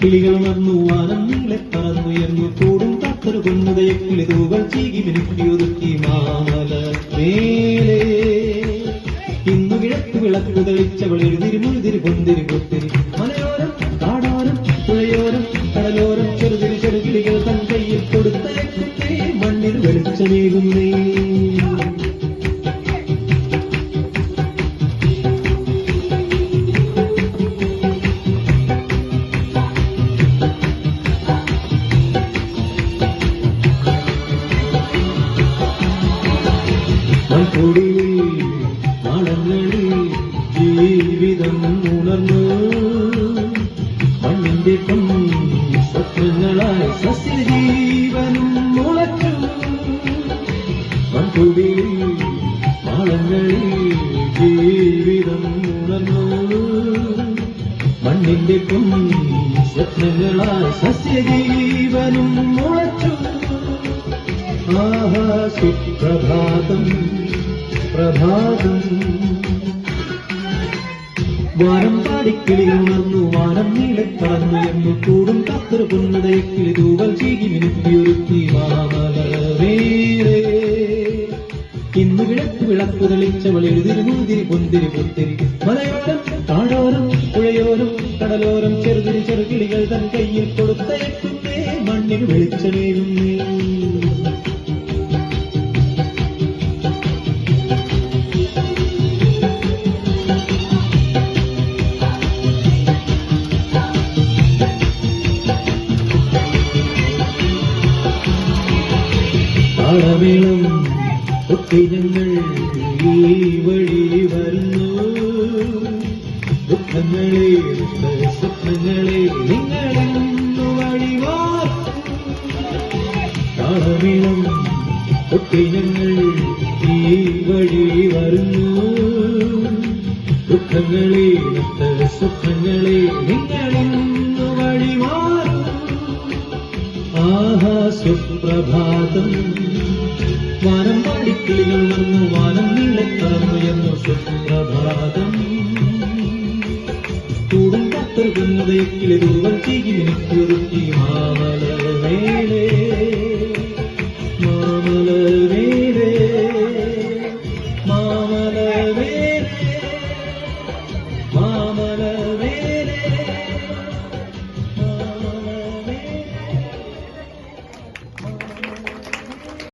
കിളികൾ വന്നു വാനം നീളെ പറന്നുയർന്നു കൂടും കാത്തൊരു പൊന്നുദയ കിളിതൂകൾ ചീകി മിനുക്കിയൊതുക്കി മാമല മേലെ ഇന്നു കിഴക്ക് വിളക്ക് തെളിച്ചവൾ എഴുതിരി മുഴുതിരി പൊന്തിരി പൊത്തിരി മലയോരം കാടോരം പുഴയോരം കടലോരം ചെറുതിരി ചെറുകിളികൾ തൻ കയ്യിൽ കൊടുത്തയക്കുന്നേ മണ്ണിൽ വെളിച്ചമേകുന്നേ മൺകുടിലിൽ നാളങ്ങളിൽ ജീവിതം ഉണർന്നു മണ്ണിന്റെ സ്വപ്നങ്ങളായി സസ്യജീവനും മുളച്ചു മൺകുടിലിൽ നാളങ്ങളിൽ ജീവിതം ഉണർന്നു മണ്ണിന്റെ സ്വപ്നങ്ങളായി സസ്യജീവനും മുളച്ചു ആഹാ സുപ്രഭാതം പ്രഭാതം വാനം പാടിക്കിളികൾ ഉണർന്നു വാനം നീളെ കടന്നുയർന്നു കൂടും കാത്തൊരു പൊന്നുദയ കിളിതൂവൽ ചീകി മിനുക്കിയൊരുക്കി മാമലവേറെ ഇന്നു കിഴക്ക് വിളക്ക് തെളിച്ചവൾ എഴുതിരി മുഴുതിരി പൊന്തിരി പൊത്തിരി മലയോരം കാടോരം പുഴയോരം കടലോരം ചെറുതിരി ചെറുകിളികൾ തൻ കയ്യിൽ കൊടുത്തയക്കുന്നേ മണ്ണിൽ വെളിച്ചമേകുന്നേ താളമേളം ഒത്തി ഞങ്ങൾ ഈ വഴി വരുന്നു ദുഃഖങ്ങളെ സ്വപ്നങ്ങളെ നിങ്ങളെന്നു വഴിമാറും താളമേളം ഒത്തി ഞങ്ങൾ ഈ വഴി വരുന്നു ദുഃഖങ്ങളെ സ്വപ്നങ്ങളെ നിങ്ങളെന്നു വഴിമാറും ആഹാ സുപ്രഭാതം വാനം പാടിക്കിളികൾ വന്നു വാനം നീളെ പറന്നുയർന്നു സുപ്രഭാതം കൂടും കാത്തൊരു പൊന്നുദയ കിളിതൂവൽ ചീകി